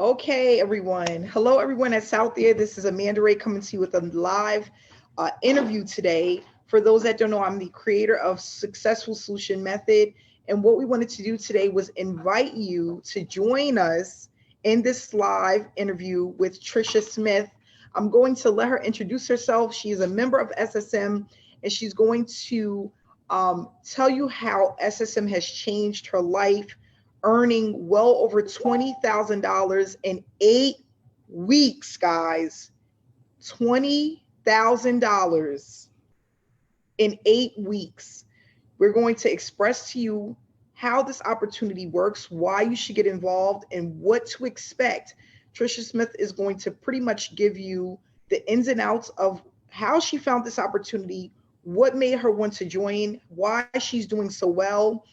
Okay, everyone. Hello, everyone that's out there. This is Amanda Ray coming to you with a live interview today. For those that don't know, I'm the creator of Successful Solution Method. And what we wanted to do today was invite you to join us in this live interview with Trisha Smith. I'm going to let her introduce herself. She is a member of SSM, and she's going to tell you how SSM has changed her life, earning well over $20,000 in 8 weeks, guys. $20,000 in 8 weeks. We're going to express to you how this opportunity works, why you should get involved, and what to expect. Trisha Smith is going to pretty much give you the ins and outs of how she found this opportunity, what made her want to join, why she's doing so well.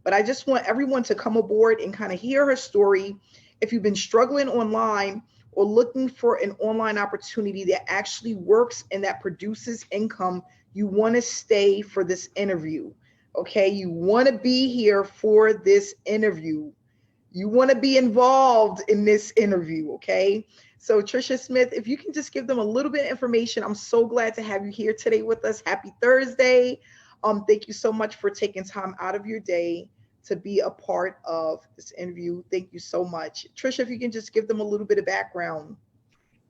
But I just want everyone to come aboard and kind of hear her story. If you've been struggling online or looking for an online opportunity that actually works and that produces income, you want to stay for this interview. Okay, you want to be here for this interview. You want to be involved in this interview. Okay, so Trisha Smith, if you can just give them a little bit of information. I'm so glad to have you here today with us. Happy Thursday. Thank you so much for taking time out of your day to be a part of this interview. Thank you so much. Trisha, if you can just give them a little bit of background.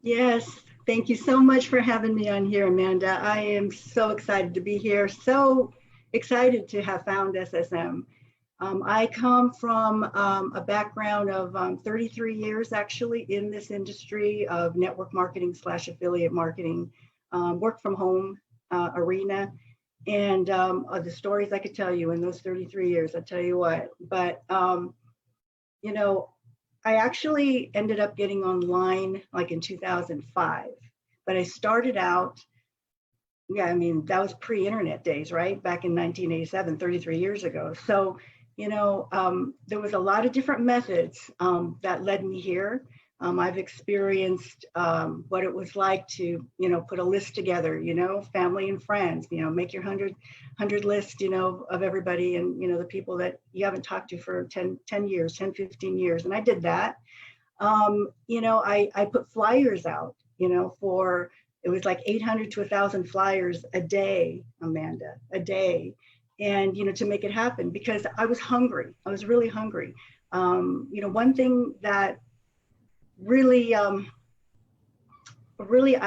Yes, thank you so much for having me on here, Amanda. I am so excited to be here, so excited to have found SSM. I come from a background of 33 years actually in this industry of network marketing / affiliate marketing, work from home arena. And the stories I could tell you in those 33 years, I tell you what. But, you know, I actually ended up getting online like in 2005. But I started out, I mean, that was pre-internet days, right? Back in 1987, 33 years ago. So, there was a lot of different methods that led me here. I've experienced what it was like to, put a list together, family and friends, make your 100 list, of everybody and, the people that you haven't talked to for 10 years, 10, 15 years. And I did that. I put flyers out, it was like 800 to 1,000 flyers a day, Amanda, a day. And, to make it happen because I was hungry. I was really hungry. One thing that really, I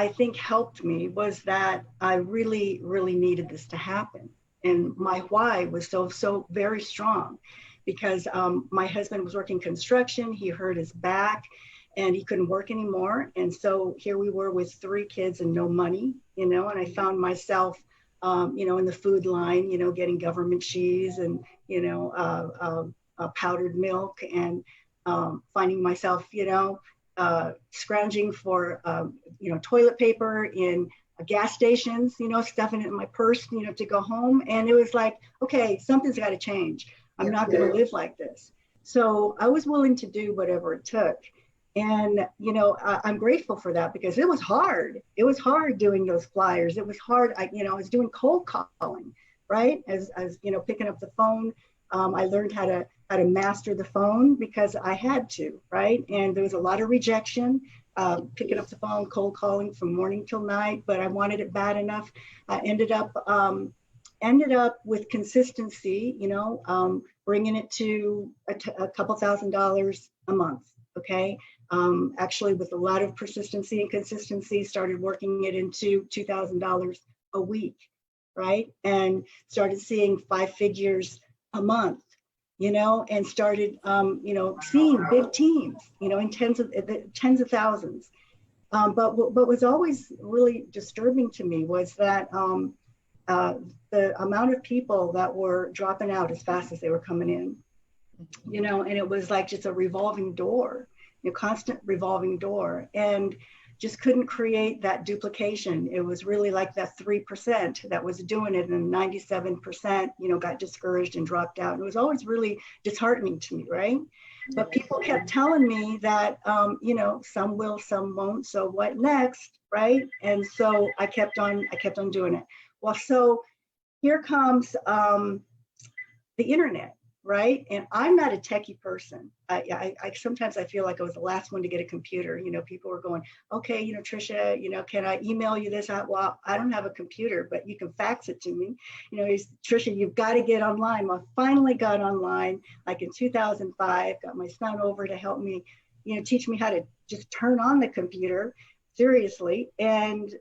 think helped me was that I really, really needed this to happen. And my why was so very strong because my husband was working construction. He hurt his back and he couldn't work anymore. And so here we were with 3 kids and no money, and I found myself in the food line, getting government cheese and, powdered milk and finding myself, scrounging for, toilet paper in gas stations, stuffing it in my purse, to go home. And it was like, okay, something's got to change. I'm not going to live like this. So I was willing to do whatever it took. And, I'm grateful for that because it was hard. It was hard doing those flyers. It was hard. I was doing cold calling, right? As picking up the phone. I learned how to master the phone because I had to, right? And there was a lot of rejection, picking up the phone, cold calling from morning till night, but I wanted it bad enough. I ended up with consistency, bringing it to a couple $1,000s a month. Okay. Actually, with a lot of persistency and consistency, started working it into $2,000 a week, right? And started seeing 5 figures a month, and started, seeing big teams, in tens of thousands. But what was always really disturbing to me was that the amount of people that were dropping out as fast as they were coming in, and it was like just a revolving door. Constant revolving door, and just couldn't create that duplication. It was really like that 3% that was doing it, and 97%, got discouraged and dropped out. And it was always really disheartening to me, right? But people kept telling me that, some will, some won't. So what next, right? And so I kept on doing it. Well, so here comes the internet. right? And I'm not a techie person. I sometimes I feel like I was the last one to get a computer. You know, people were going, okay, you know, Trisha, you know, can I email you this? Well, I don't have a computer, but you can fax it to me. You know, Trisha, you've got to get online. Well, I finally got online, like in 2005. Got my son over to help me, you know, teach me how to just turn on the computer seriously. And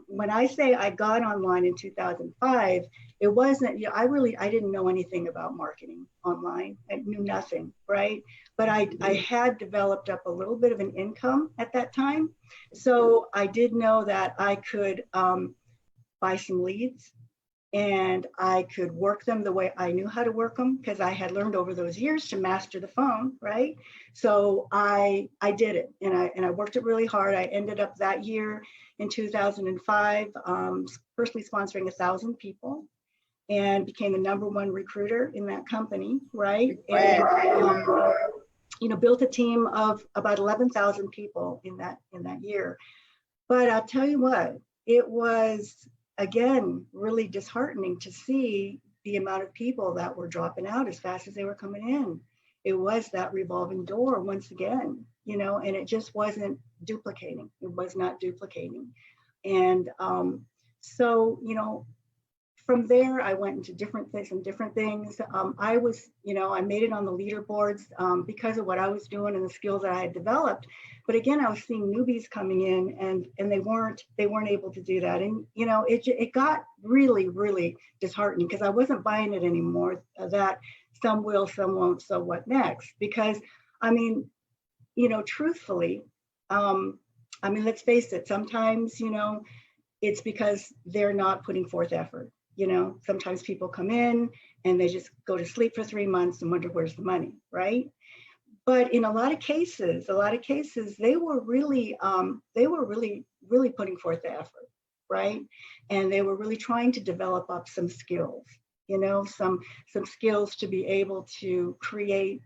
when I say I got online in 2005, it wasn't, you know, I didn't know anything about marketing online. I knew nothing, right? But I had developed up a little bit of an income at that time. So I did know that I could buy some leads, and I could work them the way I knew how to work them, because I had learned over those years to master the phone, right? So I did it, and I worked it really hard. I ended up that year in 2005 personally sponsoring 1,000 people, and became the #1 recruiter in that company, right? And you know, built a team of about 11,000 people in that year. But I'll tell you what, it was, again, really disheartening to see the amount of people that were dropping out as fast as they were coming in. It was that revolving door once again, you know, and it just wasn't duplicating. It was not duplicating. And so, you know, from there, I went into some different things. I was, you know, I made it on the leaderboards because of what I was doing and the skills that I had developed. But again, I was seeing newbies coming in, and they weren't able to do that. And you know, it got really, really disheartening, because I wasn't buying it anymore. That some will, some won't. So what next? Because I mean, you know, truthfully, I mean, let's face it. Sometimes, you know, it's because they're not putting forth effort. You know, sometimes people come in and they just go to sleep for 3 months and wonder where's the money, right? But in a lot of cases, they were really putting forth the effort, right? And they were really trying to develop up some skills, you know, some skills to be able to create,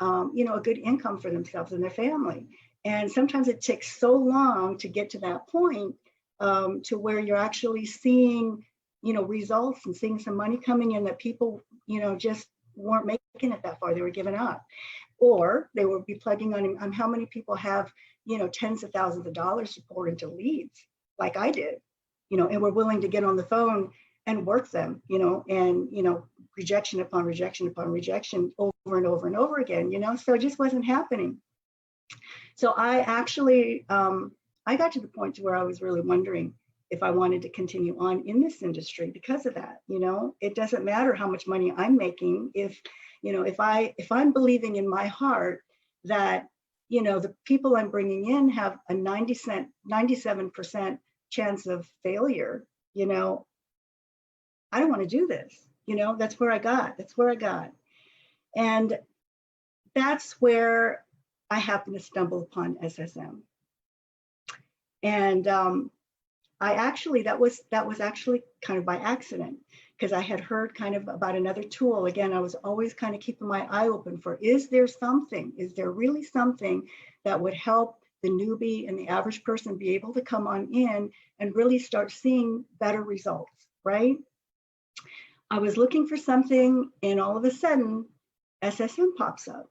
you know, a good income for themselves and their family. And sometimes it takes so long to get to that point, to where you're actually seeing, you know, results and seeing some money coming in, that people, you know, just weren't making it that far. They were giving up, or they would be plugging on how many people have, you know, tens of thousands of dollars to pour into leads, like I did, you know, and were willing to get on the phone and work them, you know, and, you know, rejection upon rejection upon rejection over and over and over again, you know, so it just wasn't happening. So I actually, I got to the point to where I was really wondering if I wanted to continue on in this industry because of that. You know, it doesn't matter how much money I'm making if, you know, if I'm believing in my heart that, you know, the people I'm bringing in have a 97% chance of failure, you know, I don't want to do this. You know, that's where I got. And that's where I happened to stumble upon SSM. And I actually, that was actually kind of by accident, because I had heard kind of about another tool. Again, I was always kind of keeping my eye open for, is there really something that would help the newbie and the average person be able to come on in and really start seeing better results, right? I was looking for something, and all of a sudden, SSM pops up,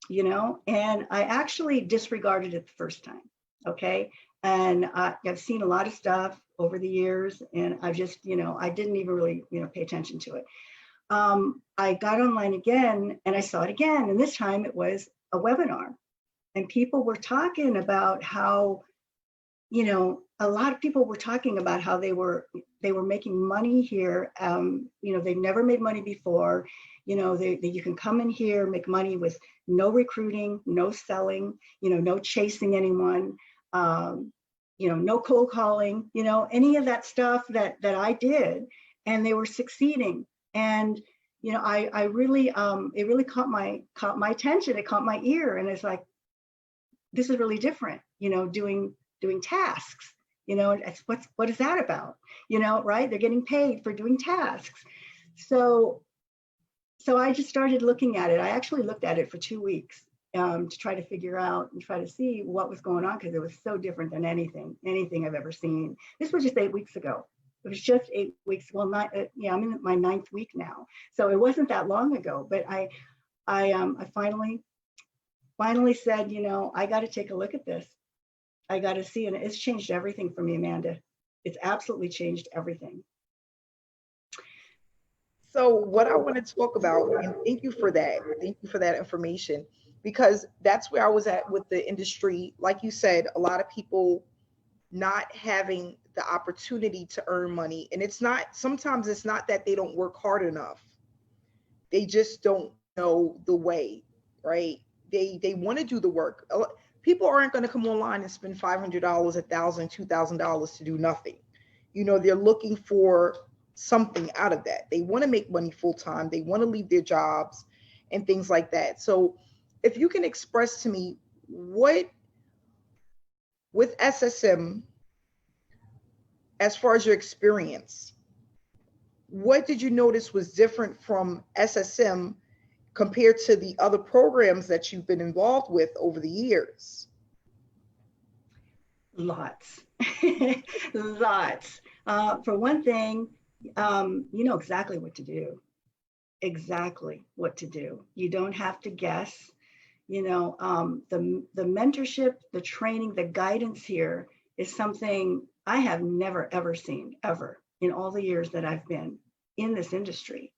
you know, and I actually disregarded it the first time, okay? And I've seen a lot of stuff over the years, and I've just, you know, I didn't even really, you know, pay attention to it. I got online again, and I saw it again, and this time it was a webinar, and people were talking about how, you know, a lot of people were talking about how they were making money here. You know, they've never made money before. You know, you can come in here, make money with no recruiting, no selling, you know, no chasing anyone. You know, no cold calling, you know, any of that stuff that I did, and they were succeeding. And, you know, I really, it really caught my attention. It caught my ear, and it's like, this is really different, you know, doing tasks, you know, it's what is that about? You know, right? They're getting paid for doing tasks. So I just started looking at it. I actually looked at it for 2 weeks. To try to figure out and try to see what was going on, because it was so different than anything I've ever seen. This was just 8 weeks ago. It was just 8 weeks. Well, not, yeah, I'm in my 9th week now. So it wasn't that long ago, but I I finally said, you know, I got to take a look at this. I got to see, and it's changed everything for me, Amanda. It's absolutely changed everything. So what I want to talk about, and thank you for that. Thank you for that information, because that's where I was at with the industry. Like you said, a lot of people not having the opportunity to earn money. And it's not, sometimes it's not that they don't work hard enough. They just don't know the way, right? They want to do the work. People aren't going to come online and spend $500, $1,000, $2,000 to do nothing. You know, they're looking for something out of that. They want to make money full time. They want to leave their jobs and things like that. So if you can express to me what with SSM, as far as your experience, what did you notice was different from SSM compared to the other programs that you've been involved with over the years? Lots, lots. For one thing, you know exactly what to do. Exactly what to do. You don't have to guess. You know, the mentorship, the training, the guidance here is something I have never ever seen ever in all the years that I've been in this industry.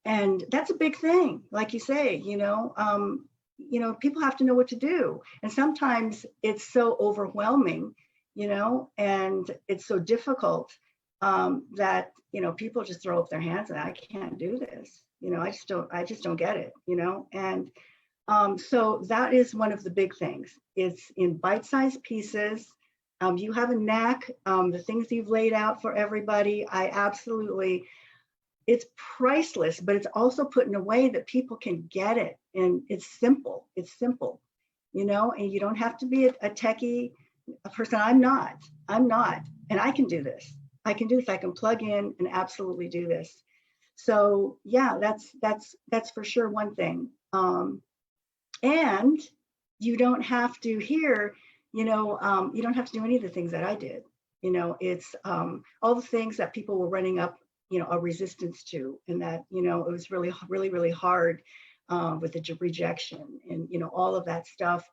And that's a big thing, like you say. You know, people have to know what to do, and sometimes it's so overwhelming, you know, and it's so difficult that you know people just throw up their hands and I can't do this. You know, I just don't get it. You know, and so that is one of the big things. It's in bite-sized pieces. You have a knack. The things you've laid out for everybody, I absolutely, it's priceless, but it's also put in a way that people can get it. And it's simple. It's simple, you know, and you don't have to be a techie person. I'm not, and I can do this. I can do this. I can plug in and absolutely do this. So yeah, that's for sure one thing. And you don't have to hear, you don't have to do any of the things that I did. You know, it's all the things that people were running up, you know, a resistance to, and that, you know, it was really, really, really hard with the rejection and, you know, all of that stuff.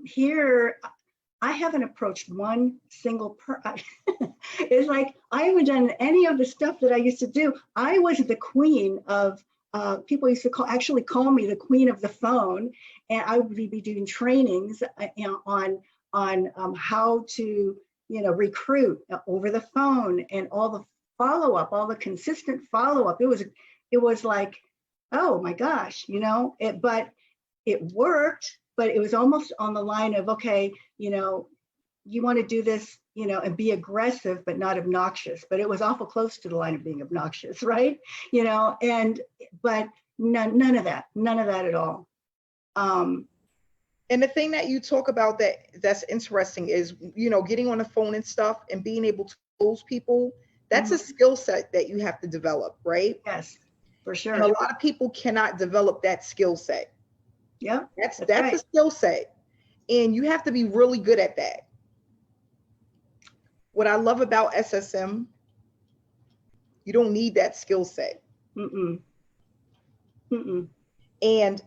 Here, I haven't approached one single It's like I haven't done any of the stuff that I used to do. I was the queen of people used to actually call me the queen of the phone, and I would be doing trainings on how to, you know, recruit over the phone, and all the follow up, all the consistent follow up. It was like, oh my gosh, you know, but it worked. But it was almost on the line of, okay, you know, you want to do this, you know, and be aggressive, but not obnoxious. But it was awful close to the line of being obnoxious, right? You know, but none of that at all. And the thing that you talk about that's interesting is, you know, getting on the phone and stuff and being able to close people. That's a skill set that you have to develop, right? Yes, for sure. And a lot of people cannot develop that skill set. Yeah, that's right. a skill set, and you have to be really good at that. What I love about SSM, you don't need that skill set. Mm-mm. Mm-mm. And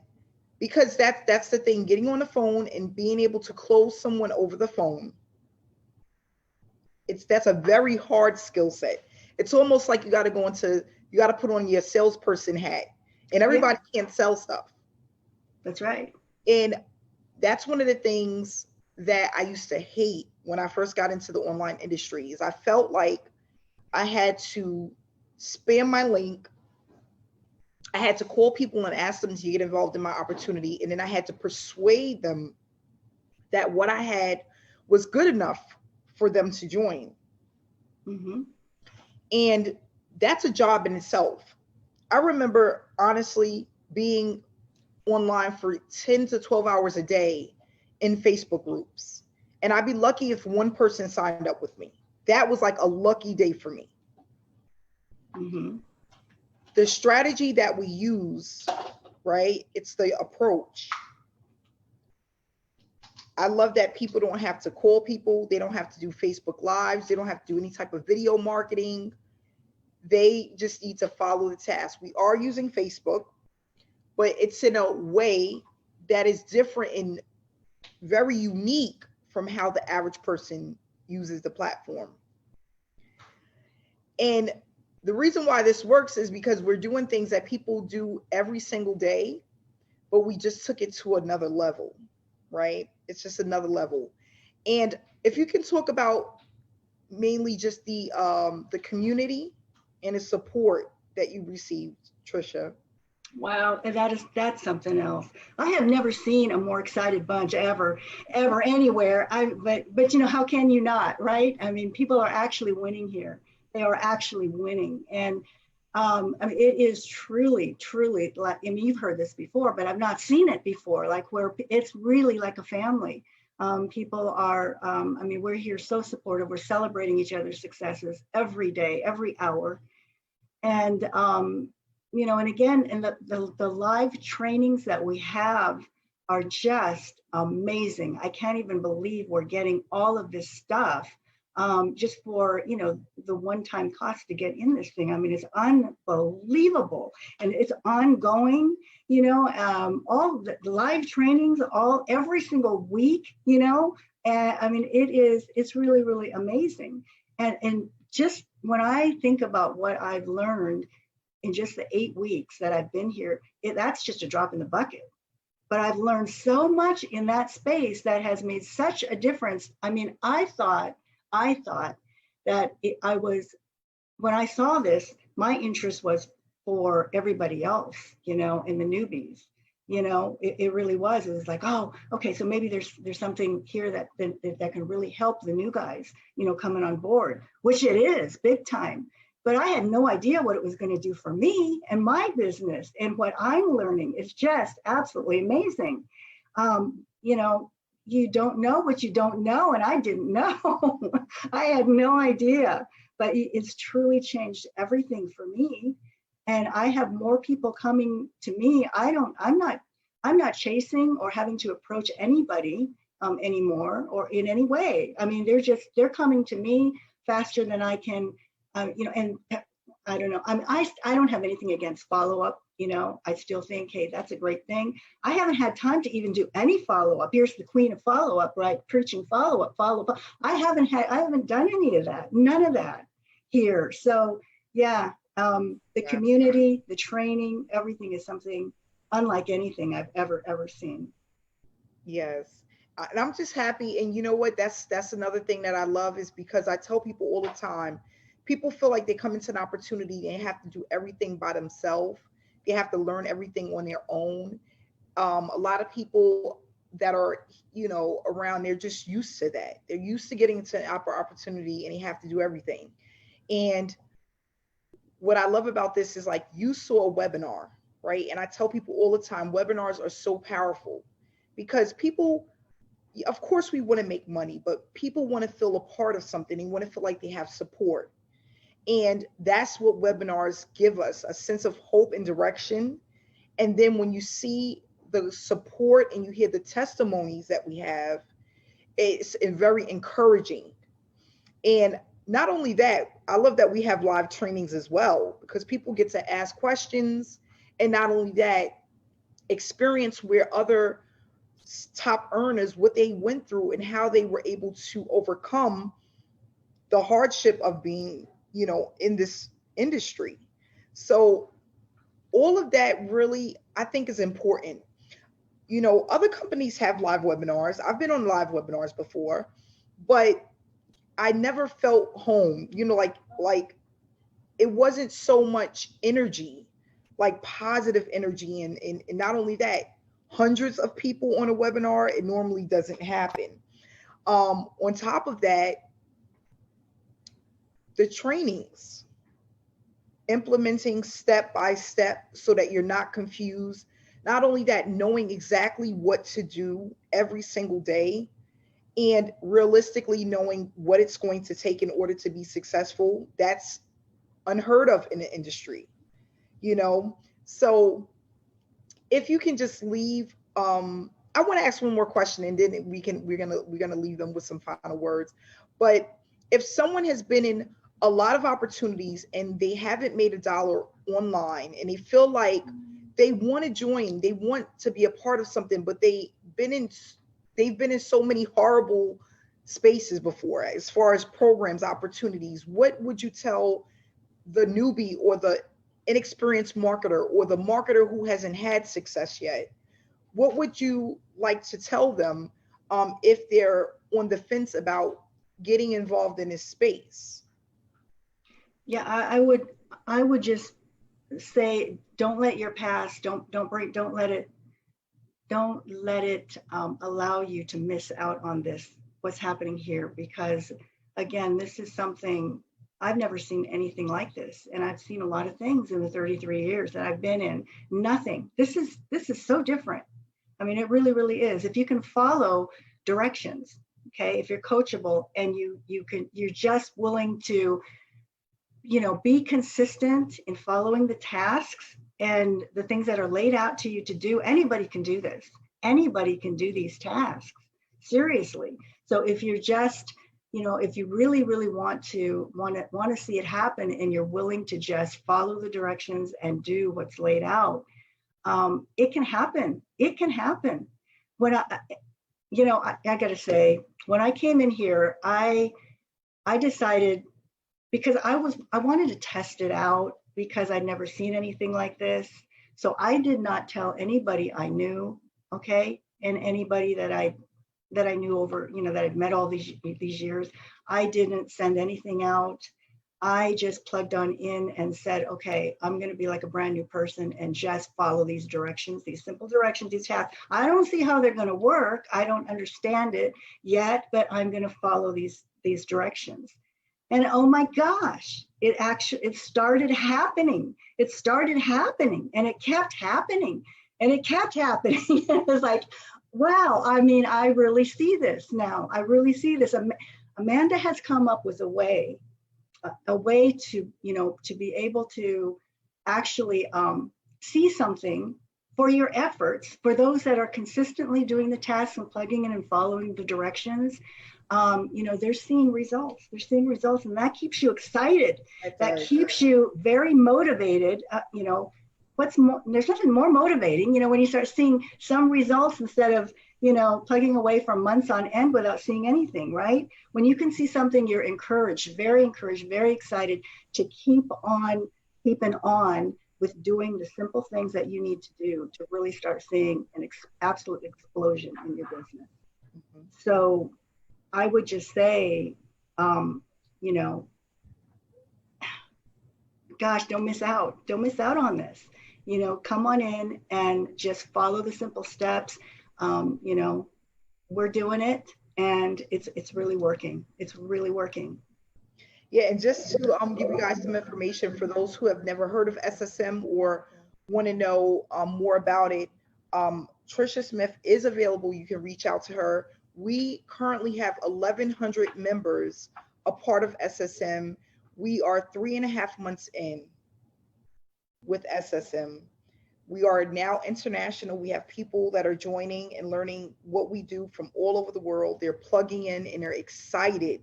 because that's the thing, getting on the phone and being able to close someone over the phone, that's a very hard skill set. It's almost like you got to put on your salesperson hat, and everybody can't sell stuff. That's right. And that's one of the things that I used to hate when I first got into the online industry. Is I felt like I had to spam my link. I had to call people and ask them to get involved in my opportunity. And then I had to persuade them that what I had was good enough for them to join. Mm-hmm. And that's a job in itself. I remember honestly being online for 10 to 12 hours a day in Facebook groups. And I'd be lucky if one person signed up with me. That was like a lucky day for me. Mm-hmm. The strategy that we use, right? It's the approach. I love that people don't have to call people. They don't have to do Facebook Lives. They don't have to do any type of video marketing. They just need to follow the task. We are using Facebook. but it's in a way that is different and very unique from how the average person uses the platform. And the reason why this works is because we're doing things that people do every single day, but we just took it to another level, right? It's just another level. And if you can talk about mainly just the community and the support that you received, Trisha. Wow, and that's something else. I have never seen a more excited bunch ever anywhere. But you know, how can you not, right? I mean, people are actually winning here. They are actually winning, and I mean, it is truly like, I mean, you've heard this before, but I've not seen it before. Like where it's really like a family. People are, I mean, we're here so supportive. We're celebrating each other's successes every day, every hour, and you know, and again, and the live trainings that we have are just amazing. I can't even believe we're getting all of this stuff just for, you know, the one-time cost to get in this thing. I mean, it's unbelievable, and it's ongoing. You know, all the live trainings, all every single week. You know, and I mean, it's really amazing. And just when I think about what I've learned in just the 8 weeks that I've been here, that's just a drop in the bucket. But I've learned so much in that space that has made such a difference. I mean, I thought that I was, when I saw this, my interest was for everybody else, you know, and the newbies. You know, it really was. It was like, oh, okay, so maybe there's something here that can really help the new guys, you know, coming on board, which it is big time. But I had no idea what it was going to do for me and my business, and what I'm learning is just absolutely amazing. You know, you don't know what you don't know, and I didn't know. I had no idea, but it's truly changed everything for me. And I have more people coming to me. I'm not chasing or having to approach anybody anymore or in any way. I mean, they're coming to me faster than I can, you know, and I don't know. I don't have anything against follow up. You know, I still think, hey, that's a great thing. I haven't had time to even do any follow up. Here's the queen of follow up, right? Preaching follow up. I haven't done any of that. None of that here. So yeah, the Yeah. community, the training, everything is something unlike anything I've ever seen. Yes. And I'm just happy. And you know what? That's another thing that I love is because I tell people all the time, people feel like they come into an opportunity, they have to do everything by themselves. They have to learn everything on their own. A lot of people that are, you know, around, they're just used to that. They're used to getting into an opportunity and they have to do everything. And what I love about this is like you saw a webinar, right? And I tell people all the time, webinars are so powerful because people, of course, we want to make money, but people want to feel a part of something. They want to feel like they have support. And that's what webinars give us, a sense of hope and direction. And then when you see the support and you hear the testimonies that we have, it's very encouraging. And not only that, I love that we have live trainings as well because people get to ask questions. And not only that, experience where other top earners, what they went through and how they were able to overcome the hardship of being, you know, in this industry. So all of that really, I think, is important. You know, other companies have live webinars. I've been on live webinars before, but I never felt home. You know, like it wasn't so much energy, like positive energy, and not only that, hundreds of people on a webinar. It normally doesn't happen. On top of that, the trainings, implementing step by step so that you're not confused. Not only that, knowing exactly what to do every single day and realistically knowing what it's going to take in order to be successful. That's unheard of in the industry, you know? So if you can just leave, I want to ask one more question and then we're gonna leave them with some final words. But if someone has been in a lot of opportunities and they haven't made a dollar online and they feel like they want to join, they want to be a part of something, but they've been in so many horrible spaces before as far as programs, opportunities. What would you tell the newbie or the inexperienced marketer or the marketer who hasn't had success yet? What would you like to tell them if they're on the fence about getting involved in this space? Yeah, I would just say, don't let your past, don't let it allow you to miss out on what's happening here, because again, this is something I've never seen anything like this. And I've seen a lot of things in the 33 years that I've been in. Nothing. This is so different. I mean, it really, really is. If you can follow directions, okay, if you're coachable and you're just willing to, be consistent in following the tasks and the things that are laid out to you to do. Anybody can do this. Anybody can do these tasks, seriously. So if you're just, if you really, really want to see it happen, and you're willing to just follow the directions and do what's laid out, it can happen. It can happen. When I got to say, when I came in here, I decided, because I wanted to test it out, because I'd never seen anything like this. So I did not tell anybody I knew, okay, and anybody that I knew over, that I'd met all these years. I didn't send anything out. I just plugged on in and said, okay, I'm going to be like a brand new person and just follow these directions, these simple directions, these tasks. I don't see how they're going to work. I don't understand it yet, but I'm going to follow these directions. And oh my gosh, it started happening. It started happening, and it kept happening, and it kept happening. It was like, wow, I mean, I really see this now. I really see this. Amanda has come up with a way to, to be able to actually see something for your efforts, for those that are consistently doing the tasks and plugging in and following the directions. They're seeing results. They're seeing results, and that keeps you excited. That keeps you very motivated. There's nothing more motivating, when you start seeing some results instead of, plugging away for months on end without seeing anything, right? When you can see something, you're encouraged, very excited to keep on keeping on with doing the simple things that you need to do to really start seeing an absolute explosion in your business. Mm-hmm. So I would just say, gosh, don't miss out. Don't miss out on this. Come on in and just follow the simple steps. We're doing it, and it's really working. It's really working. Yeah, and just to give you guys some information for those who have never heard of SSM or want to know more about it, Trisha Smith is available. You can reach out to her. We currently have 1,100 members, a part of SSM. We are 3.5 months in with SSM. We are now international. We have people that are joining and learning what we do from all over the world. They're plugging in and they're excited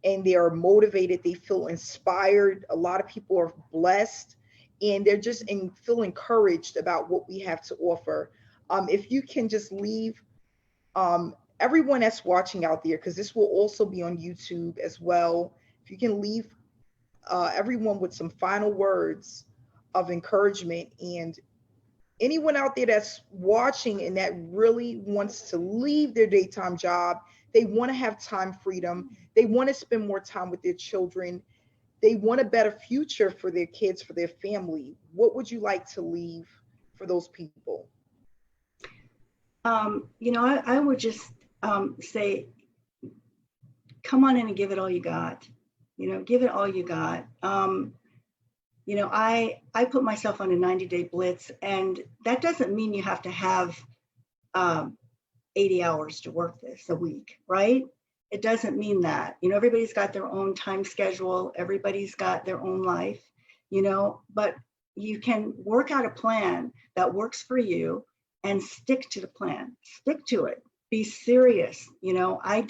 and they are motivated. They feel inspired. A lot of people are blessed and they're just feel encouraged about what we have to offer. If you can just leave everyone that's watching out there, because this will also be on YouTube as well, if you can leave everyone with some final words of encouragement, and anyone out there that's watching and that really wants to leave their daytime job, they want to have time freedom, they want to spend more time with their children, they want a better future for their kids, for their family, what would you like to leave for those people? I would just say, come on in and give it all you got. Give it all you got. I put myself on a 90-day blitz, and that doesn't mean you have to have 80 hours to work this a week, right? It doesn't mean that. Everybody's got their own time schedule. Everybody's got their own life, but you can work out a plan that works for you and stick to the plan. Stick to it. Be serious. I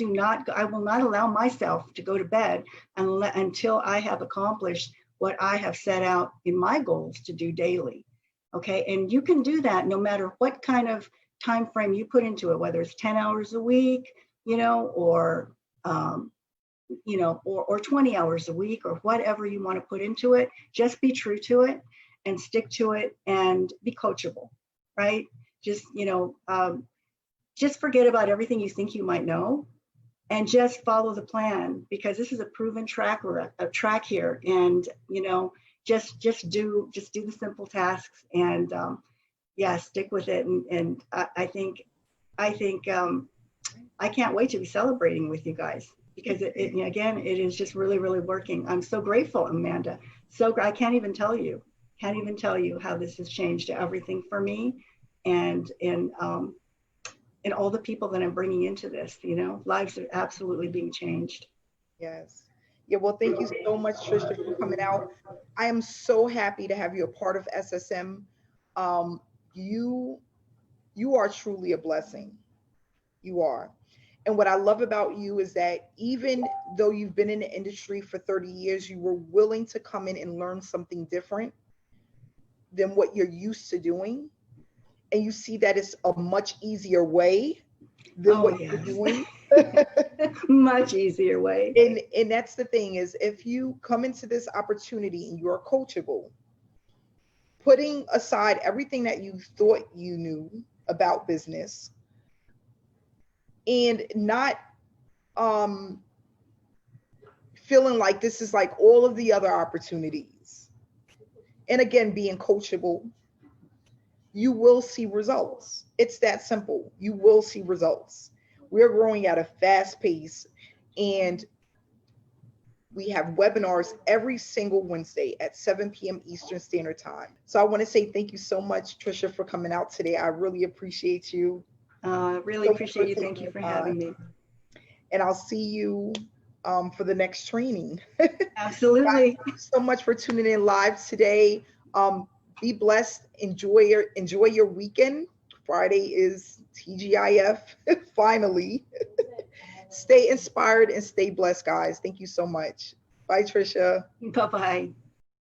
will not allow myself to go to bed until I have accomplished what I have set out in my goals to do daily. Okay. And you can do that no matter what kind of time frame you put into it, whether it's 10 hours a week, um, or 20 hours a week, or whatever you want to put into it. Just be true to it and stick to it and be coachable, right? Just, just forget about everything you think you might know and just follow the plan, because this is a proven track here. And, just do the simple tasks, and yeah, stick with it. And I think I can't wait to be celebrating with you guys, because again, it is just really, really working. I'm so grateful, Amanda. So I can't even tell you how this has changed everything for me, and all the people that I'm bringing into this. Lives are absolutely being changed. Yes. Yeah, well, thank you so much, Trisha, for coming out. I am so happy to have you a part of SSM. Um, you you are truly a blessing. You are. And what I love about you is that even though you've been in the industry for 30 years, you were willing to come in and learn something different than what you're used to doing. And you see that it's a much easier way than Oh what you're yes. doing. Much easier way. And that's the thing, is if you come into this opportunity and you're coachable, putting aside everything that you thought you knew about business, and not um feeling like this is like all of the other opportunities, and again being coachable, you will see results. It's that simple. You will see results. We're growing at a fast pace, and we have webinars every single Wednesday at 7 p.m. Eastern Standard Time. So I want to say thank you so much, Trisha, for coming out today. I really appreciate you. Really So much for appreciate you. taking Thank you the for time. having me. And I'll see you for the next training. Guys, Absolutely. thank you so much for tuning in live today. Be blessed. Enjoy your weekend. Friday is TGIF. Finally. Stay inspired and stay blessed, guys. Thank you so much. Bye, Trisha. Bye bye.